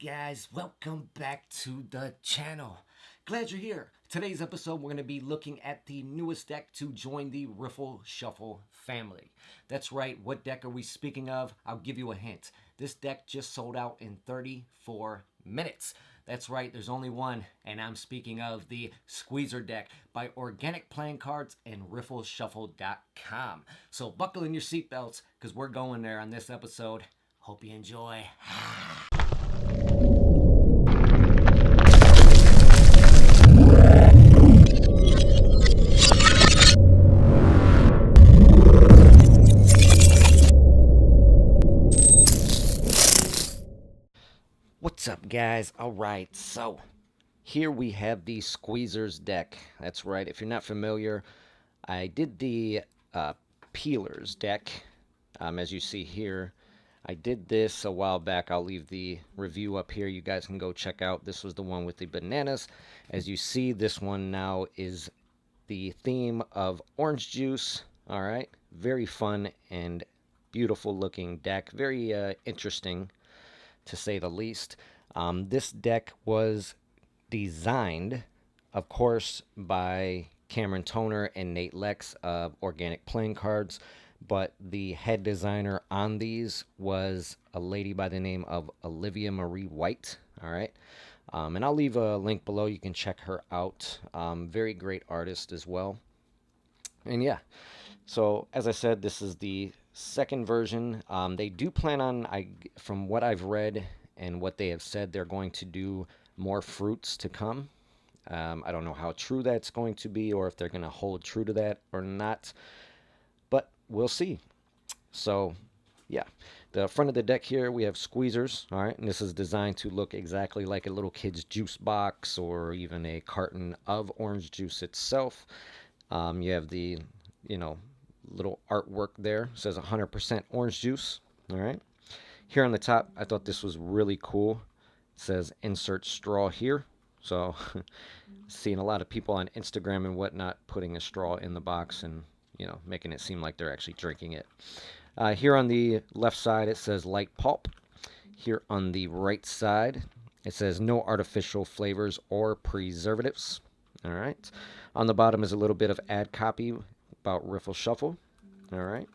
guys? Welcome back to the channel. Glad you're here. Today's episode, we're going to be looking at the newest deck to join the Riffle Shuffle family. That's right. What deck are we speaking of? I'll give you a hint. This deck just sold out in 34 minutes. That's right, there's only one, and I'm speaking of the Squeezer deck by Organic Playing Cards and RiffleShuffle.com. So buckle in your seatbelts, because we're going there on this episode. Hope you enjoy. What's up, guys? All right, so here we have the Squeezers deck. That's right. If you're not familiar, I did the Peelers deck, as you see here. I did this a while back. I'll leave the review up here. You guys can go check out. This was the one with the bananas. As you see, this one now is the theme of orange juice. All right, very fun and beautiful looking deck. Very interesting, to say the least. This deck was designed, of course, by Cameron Toner and Nate Lex of Organic Playing Cards, but the head designer on these was a lady by the name of Olivia Marie White. All right. And I'll leave a link below. You can check her out. Very great artist as well. And yeah, so as I said, this is the second version. They do plan on, from what I've read and what they have said, they're going to do more fruits to come. I don't know how true that's going to be, or if they're going to hold true to that or not, but we'll see. So yeah, the front of the deck here, we have Squeezers. All right, and this is designed to look exactly like a little kid's juice box or even a carton of orange juice itself. You have the, little artwork there. It says 100% orange juice. All right. Here on the top, I thought this was really cool. It says insert straw here. So seeing a lot of people on Instagram and whatnot putting a straw in the box and, making it seem like they're actually drinking it. Here on the left side, it says light pulp. Here on the right side, it says no artificial flavors or preservatives. All right. On the bottom is a little bit of ad copy about Riffle Shuffle. All right.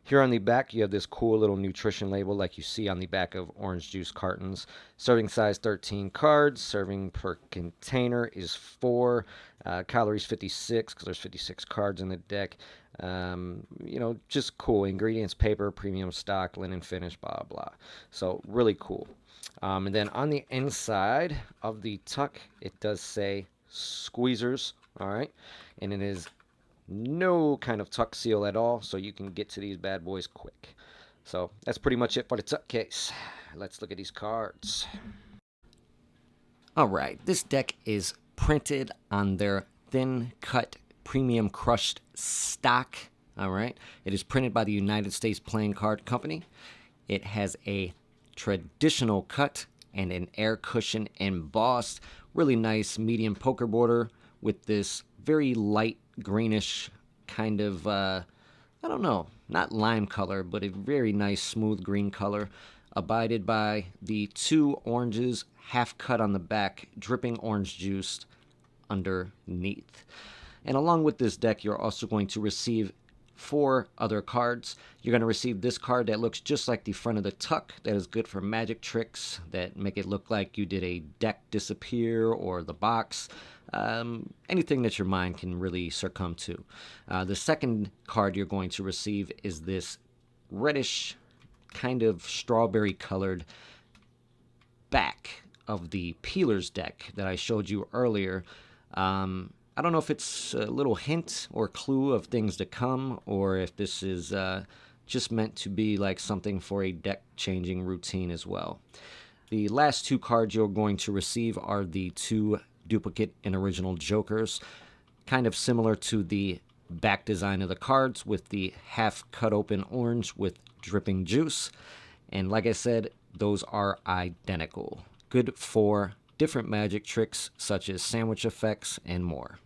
Here on the back, you have this cool little nutrition label like you see on the back of orange juice cartons. Serving size 13 cards. Serving per container is 4. Calories 56 because there's 56 cards in the deck. Just cool. Ingredients, paper, premium stock, linen finish, blah, blah. So really cool. And then on the inside of the tuck, it does say Squeezers. All right. And it is no kind of tuck seal at all, so you can get to these bad boys quick. So that's pretty much it for the tuck case. Let's look at these cards. All right, this deck is printed on their thin cut premium crushed stock. All right, it is printed by the United States Playing Card Company. It has a traditional cut and an air cushion embossed. Really nice medium poker border with this very light greenish kind of, not lime color, but a very nice smooth green color, abided by the 2 oranges, half cut on the back, dripping orange juice underneath. And along with this deck, you're also going to receive 4 other cards. You're going to receive this card that looks just like the front of the tuck, that is good for magic tricks that make it look like you did a deck disappear or the box. Anything that your mind can really succumb to. The second card you're going to receive is this reddish, kind of strawberry colored back of the Peelers deck that I showed you earlier. I don't know if it's a little hint or clue of things to come, or if this is just meant to be like something for a deck changing routine as well. The last 2 cards you're going to receive are the 2 duplicate and original jokers, kind of similar to the back design of the cards with the half cut open orange with dripping juice. And like I said, those are identical. Good for different magic tricks such as sandwich effects and more.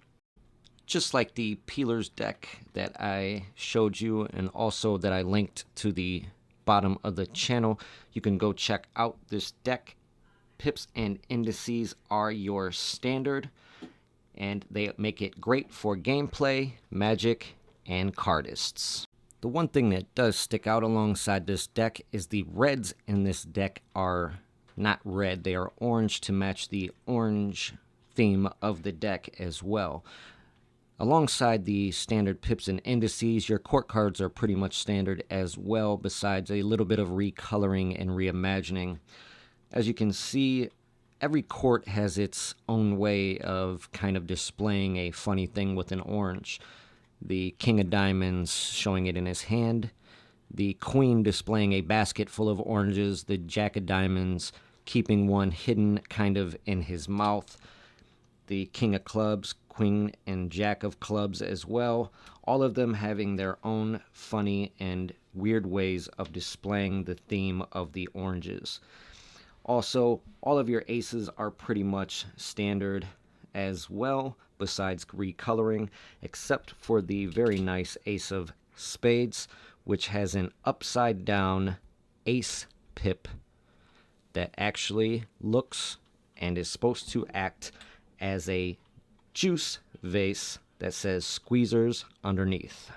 Just like the Peelers deck that I showed you and also that I linked to the bottom of the channel, you can go check out this deck pips and indices are your standard, and they make it great for gameplay, magic, and cardists. The one thing that does stick out alongside this deck is the reds in this deck are not red, they are orange to match the orange theme of the deck as well. Alongside the standard pips and indices, your court cards are pretty much standard as well, besides a little bit of recoloring and reimagining. As you can see, every court has its own way of kind of displaying a funny thing with an orange. The King of Diamonds showing it in his hand, the Queen displaying a basket full of oranges, the Jack of Diamonds keeping one hidden kind of in his mouth, the King of Clubs, Queen and Jack of Clubs as well, all of them having their own funny and weird ways of displaying the theme of the oranges. Also, all of your aces are pretty much standard as well, besides recoloring, except for the very nice Ace of Spades, which has an upside down ace pip that actually looks and is supposed to act as a juice vase that says squeezers underneath.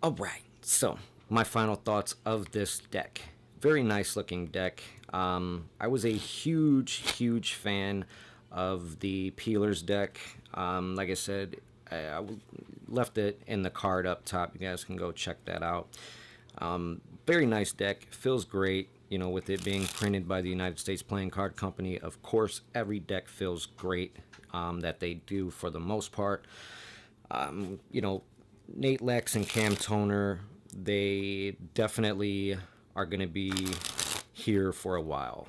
Alright, so my final thoughts of this deck. Very nice looking deck. I was a huge fan of the Peelers deck. Like I said, I left it in the card up top. You guys can go check that out. Very nice deck. Feels great, you know, with it being printed by the United States Playing Card Company. Of course, every deck feels great that they do for the most part. You know, Nate Lex and Cam Toner, they definitely are going to be here for a while.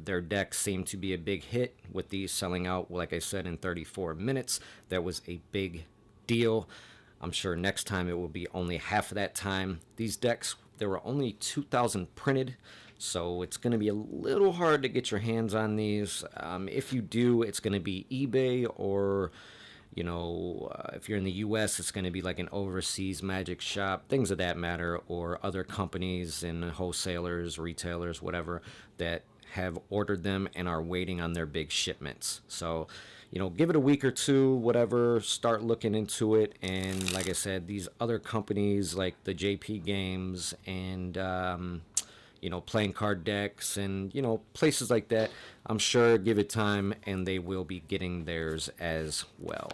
Their decks seem to be a big hit with these selling out, like I said, in 34 minutes. That was a big deal. I'm sure next time it will be only half of that time. These decks, there were only 2,000 printed, so it's going to be a little hard to get your hands on these. If you do, it's going to be eBay, or you know, if you're in the US, it's going to be like an overseas magic shop, things of that matter, or other companies and wholesalers, retailers, whatever, that have ordered them and are waiting on their big shipments. So, you know, give it a week or two, whatever, start looking into it. And like I said, these other companies like the JP Games and, you know, Playing Card Decks and, you know, places like that, I'm sure give it time and they will be getting theirs as well.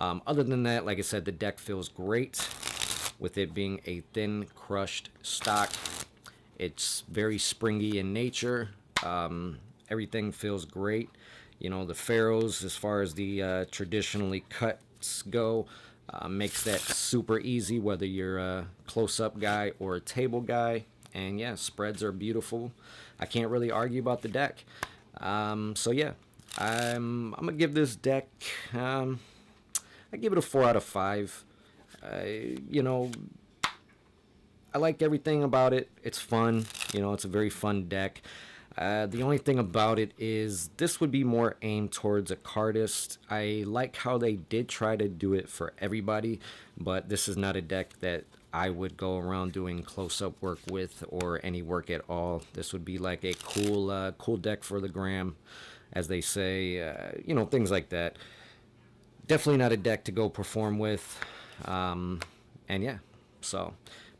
Other than that, like I said, the deck feels great with it being a thin crushed stock. It's very springy in nature. Everything feels great. You know, the Pharaohs, as far as the traditionally cuts go, makes that super easy, whether you're a close-up guy or a table guy. And yeah, spreads are beautiful. I can't really argue about the deck. So yeah, I'm gonna give this deck, I give it a 4 out of 5. You know, I like everything about it. It's fun. You know, it's a very fun deck. The only thing about it is this would be more aimed towards a cardist. I like how they did try to do it for everybody, but this is not a deck that I would go around doing close-up work with or any work at all. This would be like a cool deck for the gram, as they say, you know, things like that. Definitely not a deck to go perform with, and yeah, so,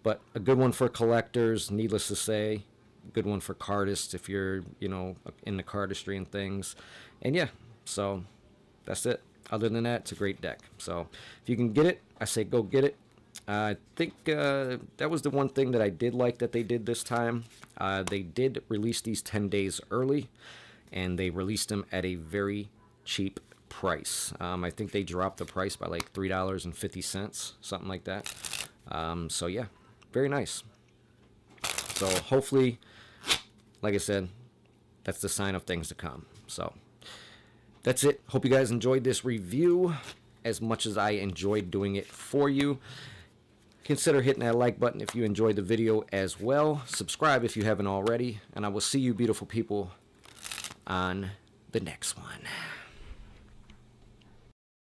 but a good one for collectors, needless to say. Good one for cardists if you're, you know, into cardistry and things. And yeah, so that's it. Other than that, it's a great deck. So if you can get it, I say go get it. I think that was the one thing that I did like that they did this time. They did release these 10 days early, and they released them at a very cheap price. I think they dropped the price by like $3.50, something like that. So yeah, very nice. So hopefully, like I said, that's the sign of things to come. So that's it. Hope you guys enjoyed this review as much as I enjoyed doing it for you. Consider hitting that like button if you enjoyed the video as well. Subscribe if you haven't already. And I will see you beautiful people on the next one.